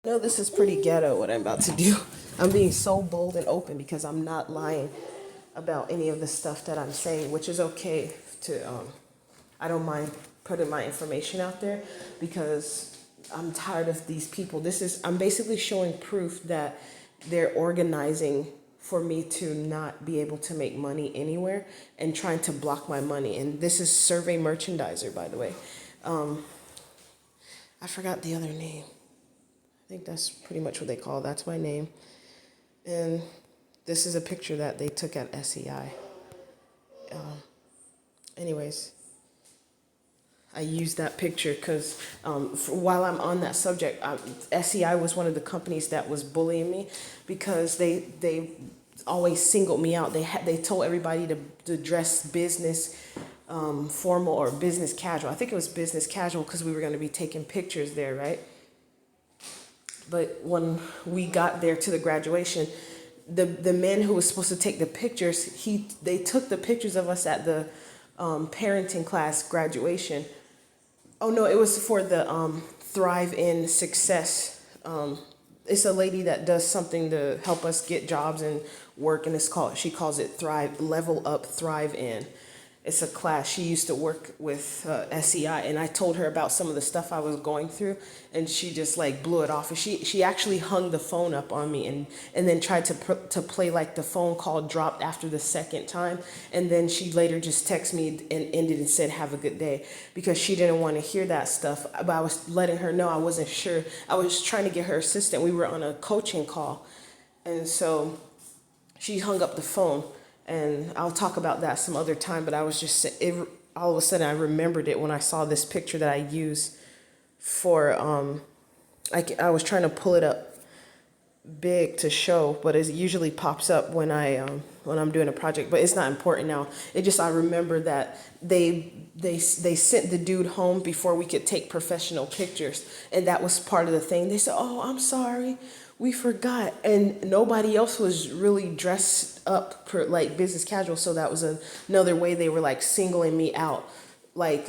No, this is pretty ghetto what I'm about to do. I'm being so bold and open because I'm not lying about any of the stuff that I'm saying, which is okay to, I don't mind putting my information out there because I'm tired of these people. I'm basically showing proof that they're organizing for me to not be able to make money anywhere and trying to block my money. And this is Survey Merchandiser, by the way. Um, I forgot the other name. I think that's pretty much what they call it. That's my name. And this is a picture that they took at SEI. Anyways, I used that picture because while I'm on that subject, SEI was one of the companies that was bullying me because they always singled me out. They told everybody to dress business formal or business casual. I think it was business casual because we were going to be taking pictures there, right? But when we got there to the graduation, the man who was supposed to take the pictures, they took the pictures of us at the parenting class graduation. Oh no, it was for the Thrive in Success. It's a lady that does something to help us get jobs and work, and she calls it Thrive, Level Up, Thrive In. It's a class. She used to work with SEI, and I told her about some of the stuff I was going through, and she just like blew it off. And she actually hung the phone up on me, and then tried to play like the phone call dropped after the second time, and then she later just texted me and ended and said have a good day because she didn't want to hear that stuff. But I was letting her know I wasn't sure. I was trying to get her assistant. We were on a coaching call, and so she hung up the phone. And I'll talk about that some other time, but I was just, all of a sudden I remembered it when I saw this picture that I use for, I was trying to pull it up big to show, but it usually pops up when I'm doing a project, but it's not important now. I remember that they sent the dude home before we could take professional pictures, and that was part of the thing. They said, "Oh, I'm sorry, we forgot," and nobody else was really dressed up like business casual, so that was another way they were like singling me out. Like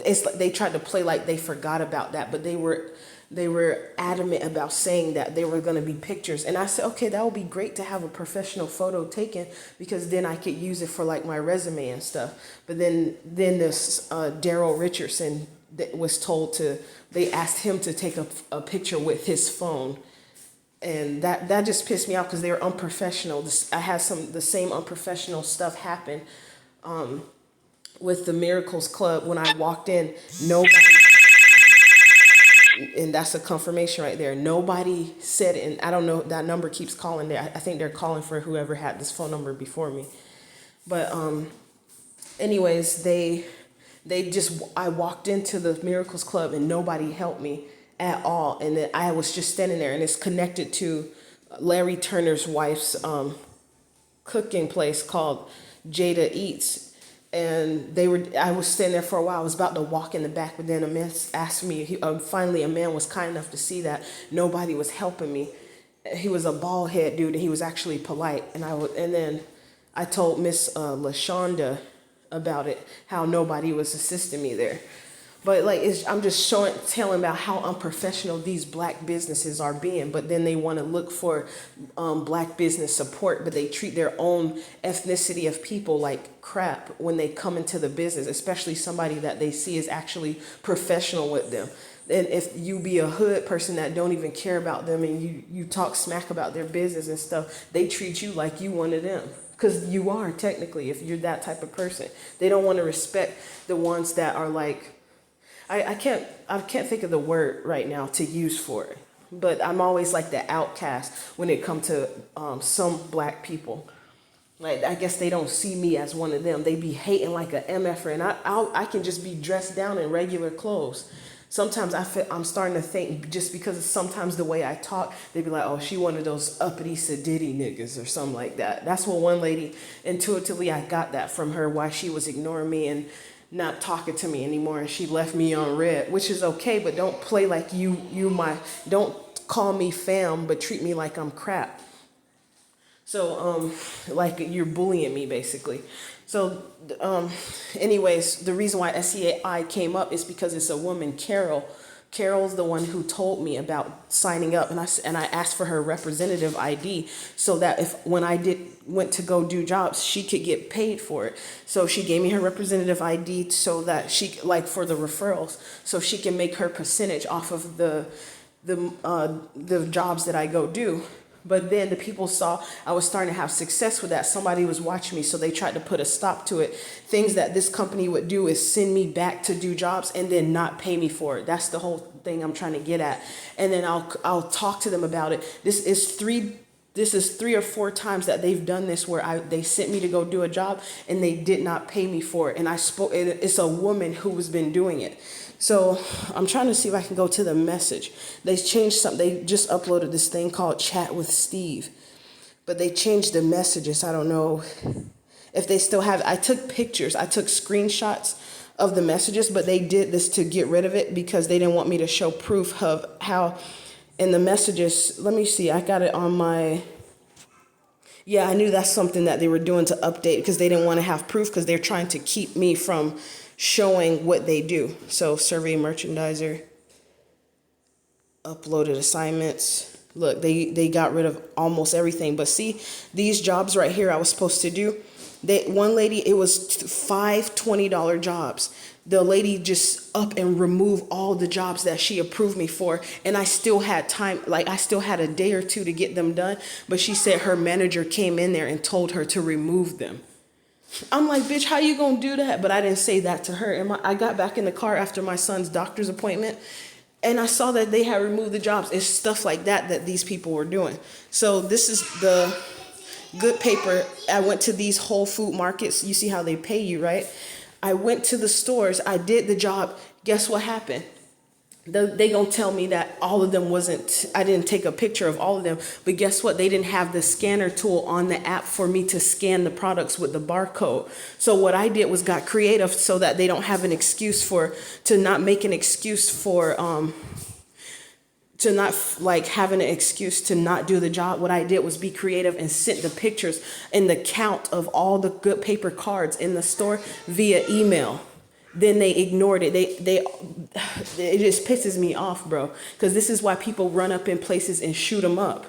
it's like they tried to play like they forgot about that, but they were adamant about saying that they were going to be pictures. And I said, okay, that would be great to have a professional photo taken because then I could use it for like my resume and stuff. But then this Daryl Richardson was they asked him to take a picture with his phone. And that just pissed me off because they were unprofessional. I had the same unprofessional stuff happen with the Miracles Club. When I walked in, nobody, and that's a confirmation right there. Nobody said it, and I don't know, that number keeps calling there. I think they're calling for whoever had this phone number before me. But anyways, I walked into the Miracles Club and nobody helped me at all. And then I was just standing there, and it's connected to Larry Turner's wife's cooking place called Jada Eats. And I was standing there for a while. I was about to walk in the back, but then a man asked me, finally a man was kind enough to see that nobody was helping me. He was a bald head dude, and he was actually polite. And then I told Miss LaShonda about it, how nobody was assisting me there. But like I'm just telling about how unprofessional these black businesses are being. But then they want to look for black business support, but they treat their own ethnicity of people like crap when they come into the business, especially somebody that they see is actually professional with them. And if you be a hood person that don't even care about them, and you talk smack about their business and stuff, they treat you like you one of them. Because you are technically, if you're that type of person. They don't want to respect the ones that are like, I can't think of the word right now to use for it, but I'm always like the outcast when it comes to some black people. Like, I guess they don't see me as one of them. They be hating like a MFer, and I can just be dressed down in regular clothes. Sometimes I'm starting to think, just because of sometimes the way I talk, they be like, oh, she one of those uppity sedity niggas or something like that. That's what one lady, intuitively, I got that from her, why she was ignoring me and not talking to me anymore, and she left me on red, which is okay, but don't play like don't call me fam, but treat me like I'm crap. So, like you're bullying me basically. So, anyways, the reason why SEI came up is because it's a woman, Carol, Carol's the one who told me about signing up, and I asked for her representative ID so that if when I went to go do jobs, she could get paid for it. So she gave me her representative ID so that she, like, for the referrals, so she can make her percentage off of the jobs that I go do. But then the people saw I was starting to have success with that. Somebody was watching me, so they tried to put a stop to it. Things that this company would do is send me back to do jobs and then not pay me for it. That's the whole thing I'm trying to get at. And then I'll talk to them about it. This is three or four times that they've done this where they sent me to go do a job and they did not pay me for it. And it's a woman who has been doing it. So I'm trying to see if I can go to the message. They changed something. They just uploaded this thing called Chat with Steve. But they changed the messages. I don't know if they still have. I took pictures. I took screenshots of the messages, but they did this to get rid of it because they didn't want me to show proof of how in the messages. Let me see. I got it on my. Yeah, I knew that's something that they were doing to update because they didn't want to have proof because they're trying to keep me from showing what they do. So survey merchandiser, uploaded assignments. Look, they got rid of almost everything. But see, these jobs right here I was supposed to do. One lady, it was 5 $20 jobs. The lady just up and removed all the jobs that she approved me for. And I still had time, like I still had a day or two to get them done. But she said her manager came in there and told her to remove them. I'm like, bitch, how you gonna do that? But I didn't say that to her. And I got back in the car after my son's doctor's appointment, and I saw that they had removed the jobs. It's stuff like that these people were doing. So this is the good paper. I went to these Whole Food markets. You see how they pay you, right? I went to the stores. I did the job. Guess what happened? They gonna tell me that all of them wasn't, I didn't take a picture of all of them, but guess what? They didn't have the scanner tool on the app for me to scan the products with the barcode. So what I did was got creative so that they don't have an excuse to not make an excuse for, to not like having an excuse to not do the job. What I did was be creative and sent the pictures and the count of all the good paper cards in the store via email. Then they ignored it. It just pisses me off, bro. Because this is why people run up in places and shoot them up.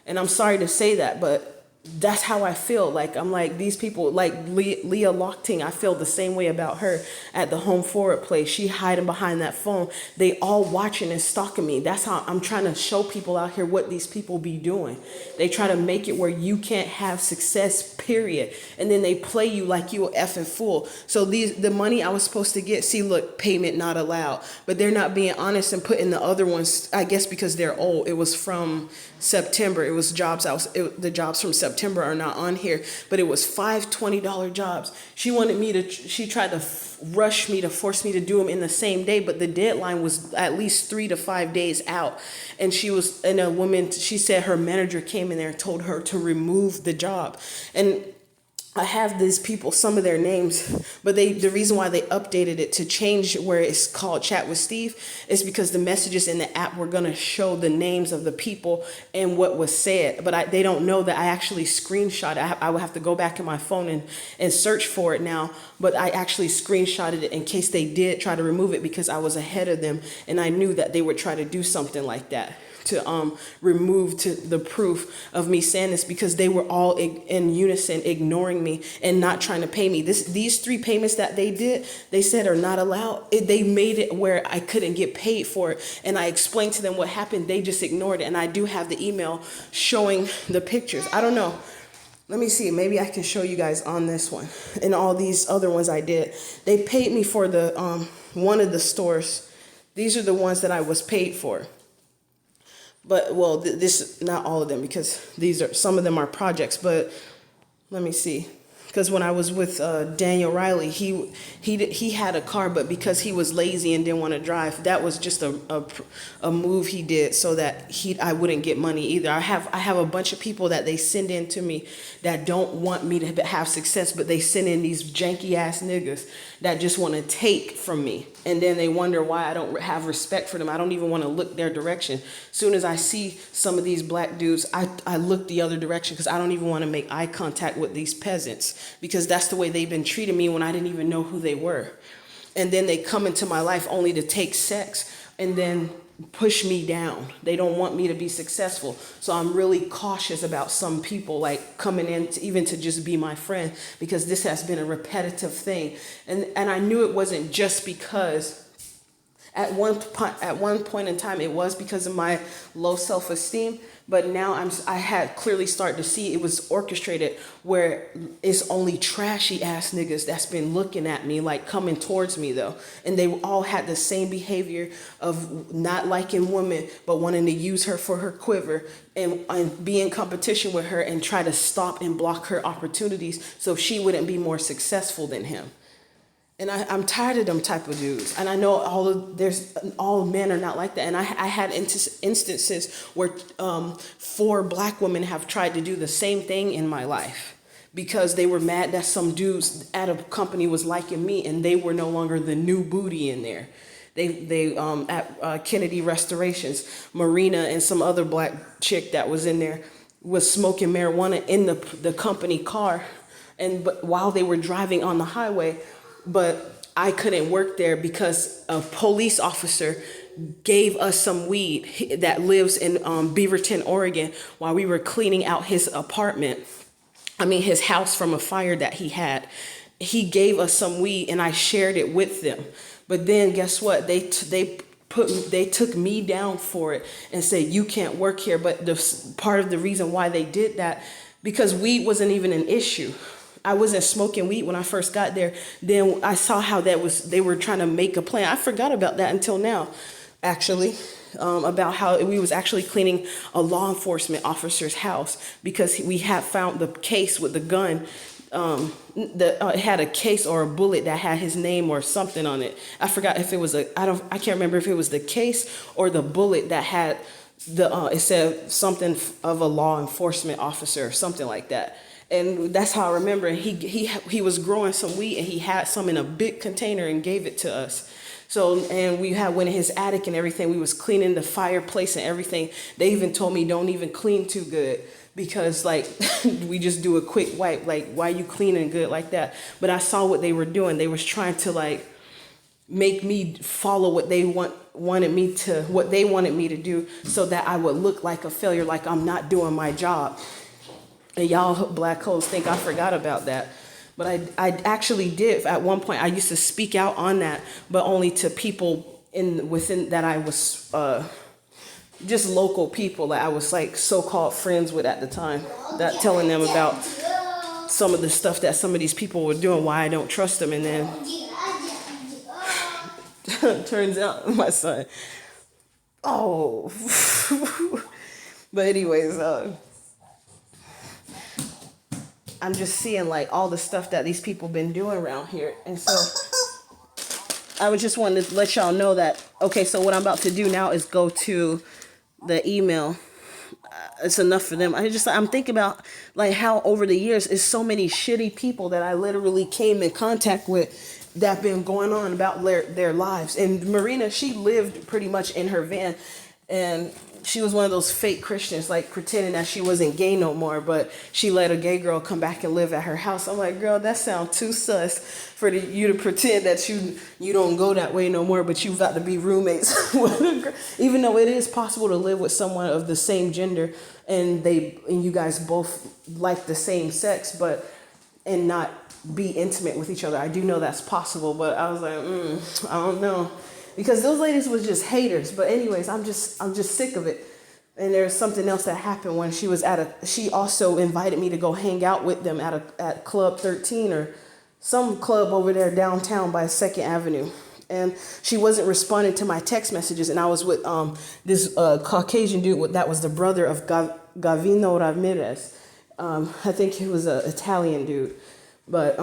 And I'm sorry to say that, but that's how I feel. Like, I'm like, these people, like Leah Lochting, I feel the same way about her at the Home Forward place. She hiding behind that phone. They all watching and stalking me. That's how I'm trying to show people out here what these people be doing. They try to make it where you can't have success, period. And then they play you like you a effing fool. So the money I was supposed to get, see, look, payment not allowed. But they're not being honest and putting the other ones, I guess because they're old. It was from September. It was jobs the jobs from September are not on here, but it was 5 $20 jobs. She tried to rush me to force me to do them in the same day, but the deadline was at least 3 to 5 days out. And a woman, she said her manager came in there and told her to remove the job. And I have these people, some of their names, but the reason why they updated it to change where it's called Chat with Steve is because the messages in the app were going to show the names of the people and what was said. But they don't know that I actually screenshot it. I would have to go back in my phone and search for it now. But I actually screenshotted it in case they did try to remove it because I was ahead of them. And I knew that they would try to do something like that to remove the proof of me saying this because they were all in unison ignoring me and not trying to pay me. These 3 payments that they did, they said are not allowed. They made it where I couldn't get paid for it. And I explained to them what happened. They just ignored it. And I do have the email showing the pictures. I don't know. Let me see. Maybe I can show you guys on this one and all these other ones I did. They paid me for the one of the stores. These are the ones that I was paid for. But, well, this not all of them because some of them are projects. But let me see. Because when I was with Daniel Riley, he had a car, but because he was lazy and didn't want to drive, that was just a move he did so that I wouldn't get money either. I have a bunch of people that they send in to me that don't want me to have success, but they send in these janky ass niggas that just want to take from me. And then they wonder why I don't have respect for them. I don't even want to look their direction. Soon as I see some of these black dudes, I look the other direction because I don't even want to make eye contact with these peasants because that's the way they've been treating me when I didn't even know who they were. And then they come into my life only to take sex. and then push me down. They don't want me to be successful. So I'm really cautious about some people like coming in to, even to just be my friend, because this has been a repetitive thing. And I knew it wasn't just because at one point in time it was because of my low self-esteem, but now I had clearly started to see it was orchestrated, where it's only trashy ass niggas that's been looking at me, like coming towards me though, and they all had the same behavior of not liking women but wanting to use her for her quiver, and be in competition with her and try to stop and block her opportunities so she wouldn't be more successful than him. And I'm tired of them type of dudes. And I know all men are not like that. And I had instances where 4 black women have tried to do the same thing in my life, because they were mad that some dudes at a company was liking me and they were no longer the new booty in there. They at Kennedy Restorations, Marina and some other black chick that was in there was smoking marijuana in the company car, but while they were driving on the highway. But I couldn't work there because a police officer gave us some weed that lives in Beaverton, Oregon, while we were cleaning out his his house from a fire that he had. He gave us some weed and I shared it with them. But then guess what? They took me down for it and said, you can't work here. But part of the reason why they did that, because weed wasn't even an issue. I wasn't smoking weed when I first got there. Then I saw how they were trying to make a plan. I forgot about that until now, actually, about how we was actually cleaning a law enforcement officer's house, because we had found the case with the gun. It had a case or a bullet that had his name or something on it. I forgot if it was I can't remember if it was the case or the bullet that had it said something of a law enforcement officer or something like that. And that's how I remember. He was growing some weed and he had some in a big container and gave it to us. So, and we went in his attic and everything. We was cleaning the fireplace and everything. They even told me don't even clean too good, because like we just do a quick wipe. Like, why you cleaning good like that? But I saw what they were doing. They was trying to like make me follow what they wanted me to do, so that I would look like a failure, like I'm not doing my job. And y'all black holes think I forgot about that. But I actually did. At one point, I used to speak out on that, but only to people within that I was just local people that I was like so-called friends with at the time, that telling them about some of the stuff that some of these people were doing, why I don't trust them. And then turns out my son. Oh. But anyways, I'm just seeing like all the stuff that these people been doing around here. And so I was just wanting to let y'all know that, okay, so what I'm about to do now is go to the email. It's enough for them. I'm thinking about like how over the years is so many shitty people that I literally came in contact with that been going on about their lives. And Marina, she lived pretty much in her van, and she was one of those fake Christians, like pretending that she wasn't gay no more, but she let a gay girl come back and live at her house. I'm like, girl, that sounds too sus for you to pretend that you don't go that way no more, but you've got to be roommates with a girl. Even though it is possible to live with someone of the same gender and you guys both like the same sex, and not be intimate with each other. I do know that's possible, but I was like, I don't know. Because those ladies was just haters. But anyways, I'm just sick of it. And there's something else that happened when she was she also invited me to go hang out with them at Club 13 or some club over there downtown by 2nd Avenue. And she wasn't responding to my text messages. And I was with this Caucasian dude that was the brother of Gavino Ramirez. I think he was an Italian dude. But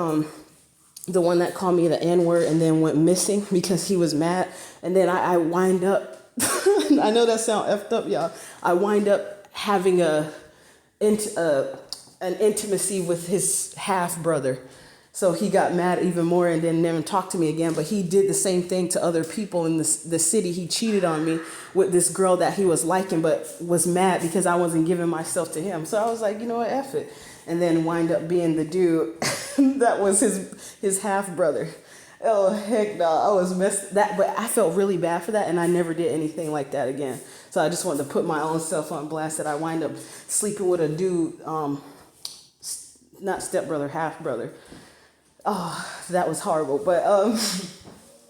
the one that called me the N-word and then went missing because he was mad. And then I wind up, I know that sound effed up, y'all. I wind up having an intimacy with his half brother. So he got mad even more and then never talked to me again. But he did the same thing to other people in the city. He cheated on me with this girl that he was liking, but was mad because I wasn't giving myself to him. So I was like, you know what, F it. And then wind up being the dude that was his half brother. Oh heck no, I was messed that, but I felt really bad for that, and I never did anything like that again. So I just wanted to put my own self on blast that I wind up sleeping with a dude, not stepbrother, half brother. Oh, that was horrible. But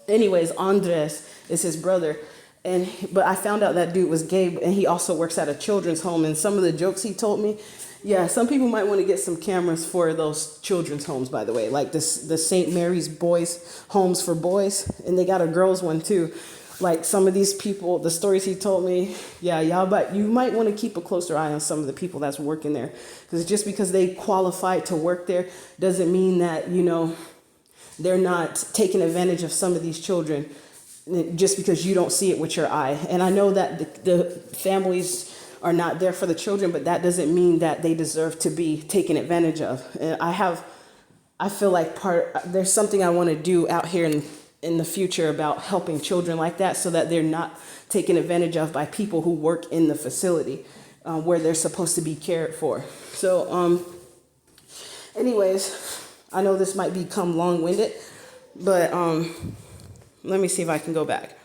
anyways, Andres is his brother, and but I found out that dude was gay, and he also works at a children's home. And some of the jokes he told me, yeah, some people might want to get some cameras for those children's homes. By the way, like this, the St. Mary's Boys Homes for Boys, and they got a girls one too. Like some of these people, the stories he told me, yeah, y'all, but you might want to keep a closer eye on some of the people that's working there, because just because they qualified to work there doesn't mean that they're not taking advantage of some of these children just because you don't see it with your eye. And I know that the families are not there for the children, but that doesn't mean that they deserve to be taken advantage of. And I feel like there's something I want to do out here in the future about helping children like that, so that they're not taken advantage of by people who work in the facility where they're supposed to be cared for. So anyways, I know this might become long-winded, but let me see if I can go back.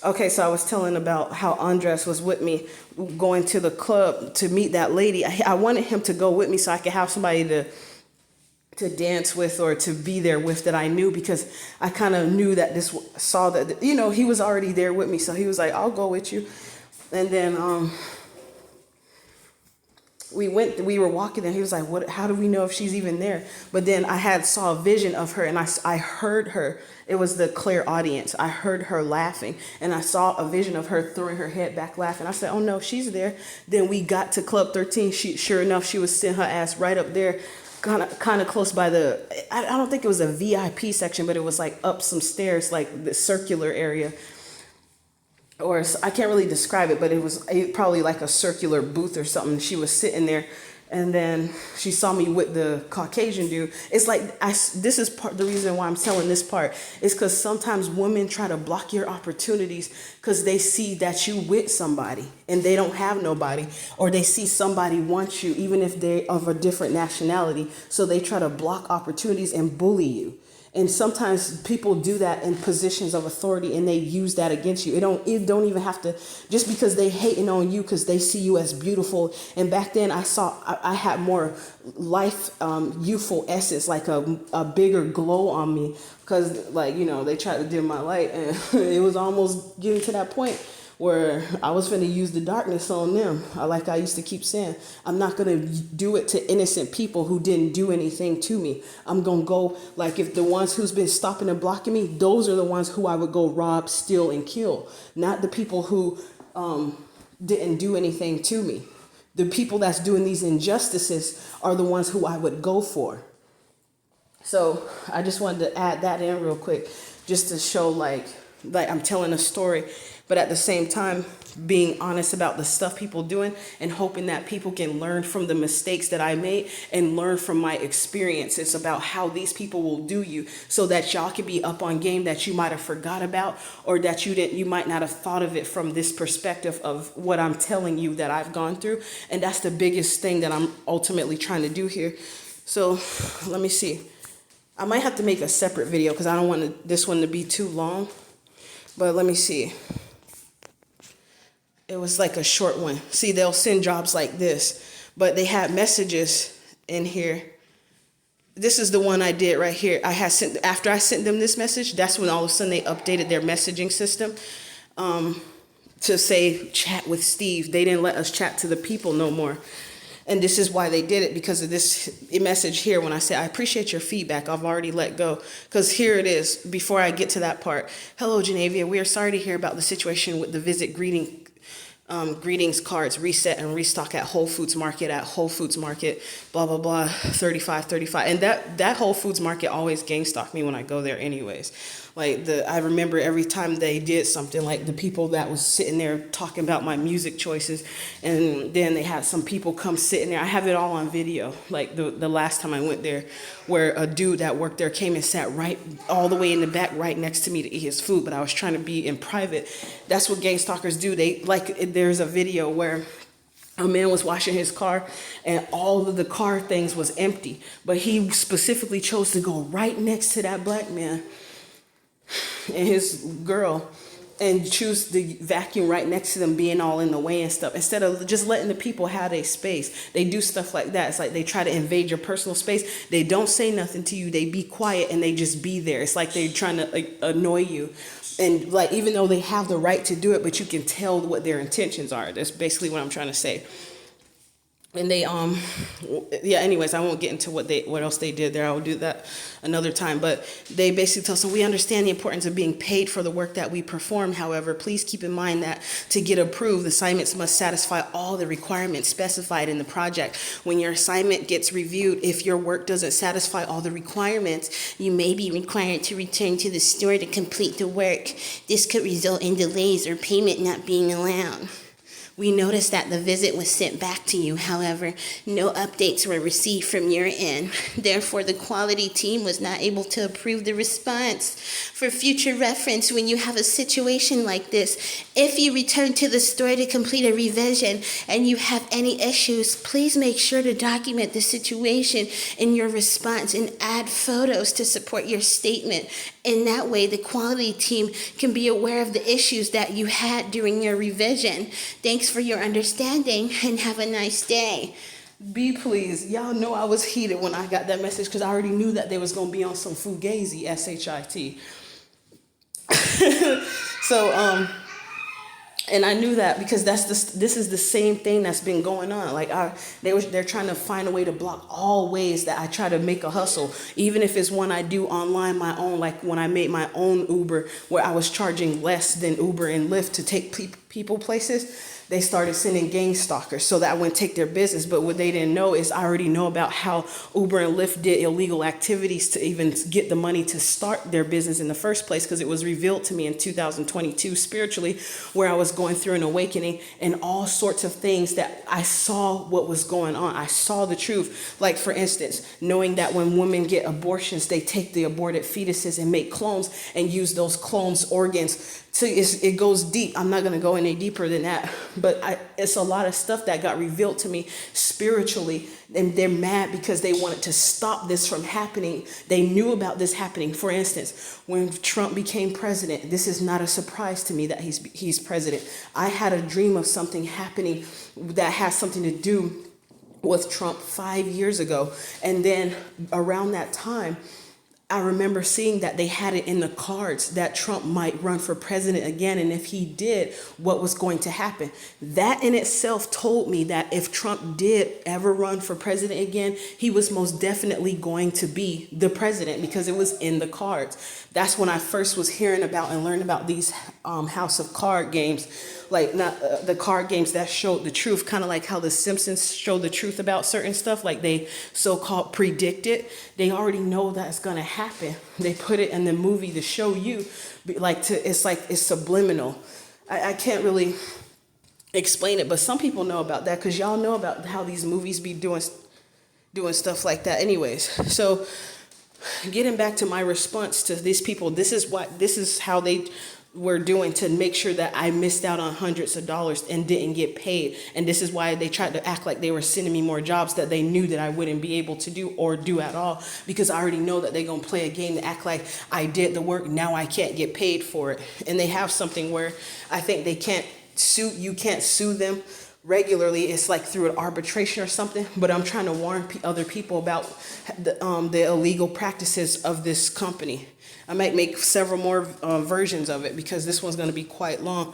Okay, so I was telling about how Andres was with me going to the club to meet that lady. I wanted him to go with me so I could have somebody to dance with or to be there with that I knew, because I kind of knew that saw that, he was already there with me. So he was like, I'll go with you. And then we were walking and he was like, how do we know if she's even there? But then I saw a vision of her, and I heard her. It was the clear audience. I heard her laughing, and I saw a vision of her throwing her head back laughing. I said, oh no, she's there. Then we got to Club 13. Sure enough, she was sitting her ass right up there, kind of close by I don't think it was a VIP section, but it was like up some stairs, like the circular area. Or I can't really describe it, but it was probably like a circular booth or something. She was sitting there, and then she saw me with the Caucasian dude. It's like, this is the reason why I'm telling this part, is because sometimes women try to block your opportunities because they see that you with somebody and they don't have nobody, or they see somebody wants you even if they're of a different nationality. So they try to block opportunities and bully you. And sometimes people do that in positions of authority, and they use that against you. It don't even have to, just because they hating on you because they see you as beautiful. And back then I had more life, youthful essence, like a bigger glow on me, because they tried to dim my light, and it was almost getting to that point where I was finna use the darkness on them. Like I used to keep saying, I'm not gonna do it to innocent people who didn't do anything to me. I'm gonna go, like, if the ones who's been stopping and blocking me, those are the ones who I would go rob, steal, and kill. Not the people who didn't do anything to me. The people that's doing these injustices are the ones who I would go for. So I just wanted to add that in real quick, just to show like I'm telling a story, but at the same time being honest about the stuff people doing, and hoping that people can learn from the mistakes that I made and learn from my experiences about how these people will do you, so that y'all can be up on game that you might have forgot about, or that you might not have thought of it from this perspective of what I'm telling you that I've gone through. And that's the biggest thing that I'm ultimately trying to do here. So let me see. I might have to make a separate video because I don't want this one to be too long. But let me see. It was like a short one. See, they'll send jobs like this, but they had messages in here. This is the one I did right here. After I sent them this message, that's when all of a sudden they updated their messaging system to say chat with Steve. They didn't let us chat to the people no more. And this is why they did it, because of this message here. When I say, I appreciate your feedback, I've already let go. Because here it is, before I get to that part. Hello, Genavia. We are sorry to hear about the situation with the visit greetings cards reset and restock at Whole Foods Market, blah, blah, blah, 35. And that Whole Foods Market always gang stalk me when I go there anyways. Like I remember every time they did something, like the people that was sitting there talking about my music choices, and then they had some people come sitting there. I have it all on video. Like the last time I went there, where a dude that worked there came and sat right all the way in the back, right next to me to eat his food, but I was trying to be in private. That's what gang stalkers do. There's a video where a man was washing his car and all of the car things was empty, but he specifically chose to go right next to that black man and his girl and choose the vacuum right next to them being all in the way and stuff. Instead of just letting the people have their space, they do stuff like that. It's like they try to invade your personal space. They don't say nothing to you. They be quiet and they just be there. It's like they're trying to annoy you. And like, even though they have the right to do it, but you can tell what their intentions are. That's basically what I'm trying to say. And they yeah, anyways, I won't get into what else they did there. I will do that another time. But they basically tell us, so we understand the importance of being paid for the work that we perform. However, please keep in mind that to get approved, assignments must satisfy all the requirements specified in the project. When your assignment gets reviewed, if your work doesn't satisfy all the requirements, you may be required to return to the store to complete the work. This could result in delays or payment not being allowed. We noticed that the visit was sent back to you. However, no updates were received from your end. Therefore, the quality team was not able to approve the response. For future reference, when you have a situation like this, if you return to the store to complete a revision and you have any issues, please make sure to document the situation in your response and add photos to support your statement. In that way, the quality team can be aware of the issues that you had during your revision. Thanks for your understanding and have a nice day. Be pleased. Y'all know I was heated when I got that message because I already knew that they was going to be on some fugazi, S-H-I-T. So, and I knew that because this is the same thing that's been going on. Like they're trying to find a way to block all ways that I try to make a hustle, even if it's one I do online, my own. Like when I made my own Uber, where I was charging less than Uber and Lyft to take people places. They started sending gang stalkers so that I wouldn't take their business. But what they didn't know is I already know about how Uber and Lyft did illegal activities to even get the money to start their business in the first place, because it was revealed to me in 2022 spiritually, where I was going through an awakening and all sorts of things that I saw what was going on. I saw the truth. Like, for instance, knowing that when women get abortions, they take the aborted fetuses and make clones and use those clones' organs. So it goes deep. I'm not going to go any deeper than that. But it's a lot of stuff that got revealed to me spiritually. And they're mad because they wanted to stop this from happening. They knew about this happening. For instance, when Trump became president, this is not a surprise to me that he's president. I had a dream of something happening that has something to do with Trump 5 years ago. And then around that time, I remember seeing that they had it in the cards that Trump might run for president again. And if he did, what was going to happen? That in itself told me that if Trump did ever run for president again, he was most definitely going to be the president because it was in the cards. That's when I first was hearing about and learned about these House of Card games, like not the card games that showed the truth, kind of like how the Simpsons show the truth about certain stuff, like they so-called predict it. They already know that's going to happen. They put it in the movie to show you, it's subliminal. I can't really explain it, but some people know about that because y'all know about how these movies be doing stuff like that. Anyways, so getting back to my response to these people, this is how they were doing to make sure that I missed out on hundreds of dollars and didn't get paid. And this is why they tried to act like they were sending me more jobs that they knew that I wouldn't be able to do or do at all, because I already know that they're going to play a game to act like I did the work. Now I can't get paid for it. And they have something where I think you can't sue them regularly. It's like through an arbitration or something, but I'm trying to warn other people about the illegal practices of this company. I might make several more versions of it because this one's going to be quite long.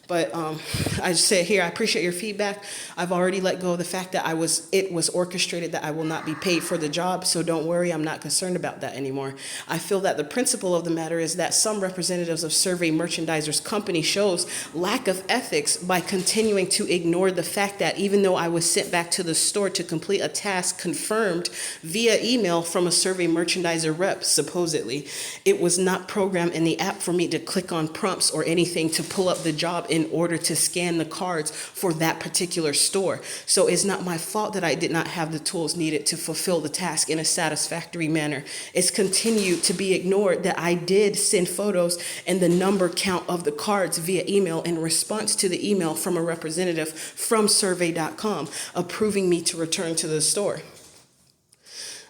But I just say here, I appreciate your feedback. I've already let go of the fact that it was orchestrated that I will not be paid for the job. So don't worry, I'm not concerned about that anymore. I feel that the principle of the matter is that some representatives of Survey Merchandisers Company shows lack of ethics by continuing to ignore the fact that even though I was sent back to the store to complete a task confirmed via email from a Survey Merchandiser rep, supposedly, it was not programmed in the app for me to click on prompts or anything to pull up the job in order to scan the cards for that particular store. So it's not my fault that I did not have the tools needed to fulfill the task in a satisfactory manner. It's continued to be ignored that I did send photos and the number count of the cards via email in response to the email from a representative from survey.com approving me to return to the store.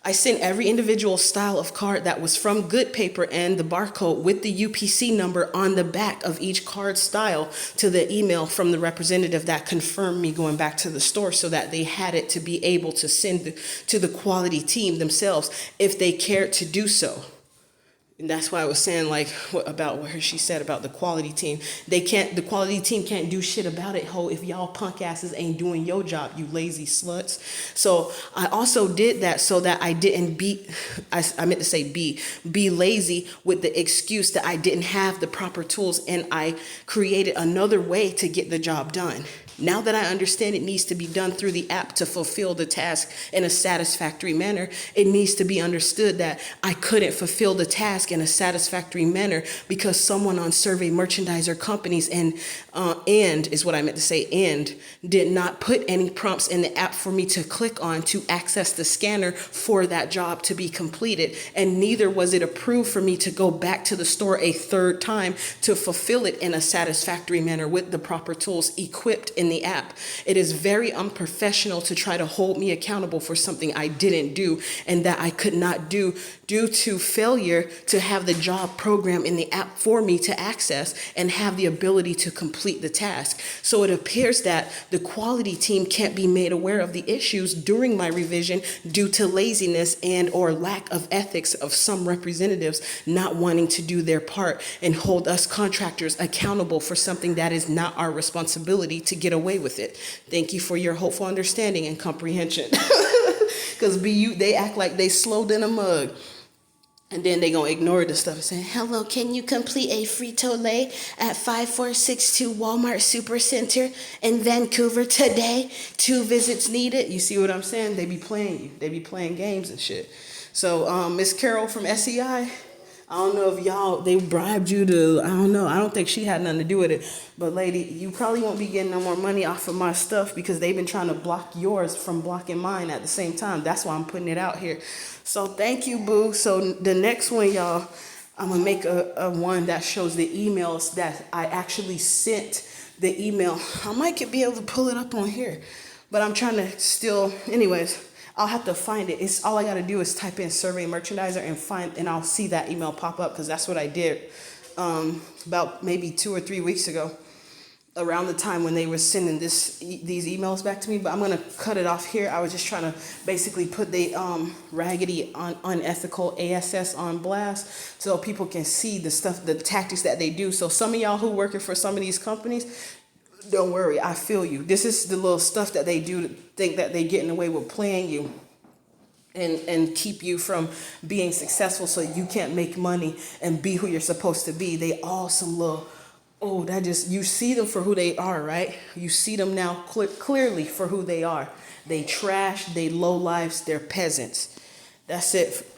I sent every individual style of card that was from good paper and the barcode with the UPC number on the back of each card style to the email from the representative that confirmed me going back to the store, so that they had it to be able to send to the quality team themselves if they cared to do so. And that's why I was saying, like, about what she said about the quality team. The quality team can't do shit about it, ho, if y'all punk asses ain't doing your job, you lazy sluts. So I also did that so that I didn't I meant to say be lazy with the excuse that I didn't have the proper tools, and I created another way to get the job done. Now that I understand it needs to be done through the app to fulfill the task in a satisfactory manner, it needs to be understood that I couldn't fulfill the task in a satisfactory manner because someone on Survey Merchandiser Companies and is what I meant to say, and did not put any prompts in the app for me to click on to access the scanner for that job to be completed. And neither was it approved for me to go back to the store a third time to fulfill it in a satisfactory manner with the proper tools equipped in the app. It is very unprofessional to try to hold me accountable for something I didn't do and that I could not do due to failure to have the job program in the app for me to access and have the ability to complete the task. So it appears that the quality team can't be made aware of the issues during my revision due to laziness and or lack of ethics of some representatives not wanting to do their part and hold us contractors accountable for something that is not our responsibility to get away with it. Thank you for your hopeful understanding and comprehension. Because they act like they slowed in a mug. And then they gonna ignore the stuff and say, hello, can you complete a Frito-Lay at 5462 Walmart Supercenter in Vancouver today? 2 visits needed. You see what I'm saying? They be playing you. They be playing games and shit. So Miss Carol from SEI, I don't know if they bribed you to, I don't know. I don't think she had nothing to do with it. But lady, you probably won't be getting no more money off of my stuff because they've been trying to block yours from blocking mine at the same time. That's why I'm putting it out here. So thank you, boo. So the next one, y'all, I'm going to make a one that shows the emails that I actually sent the email. I might be able to pull it up on here, but I'm trying to still, anyways. I'll have to find it. It's all I got to do is type in Survey Merchandiser and I'll see that email pop up because that's what I did about maybe 2 or 3 weeks ago, around the time when they were sending these emails back to me. But I'm gonna cut it off here. I was just trying to basically put the raggedy unethical ASS on blast so people can see the stuff, the tactics that they do. So some of y'all who working for some of these companies, don't worry, I feel you. This is the little stuff that they do to think that they getting away with playing you and keep you from being successful so you can't make money and be who you're supposed to be. They all some little, you see them for who they are, right? You see them now clearly for who they are. They trash, they low lives, they're peasants. That's it.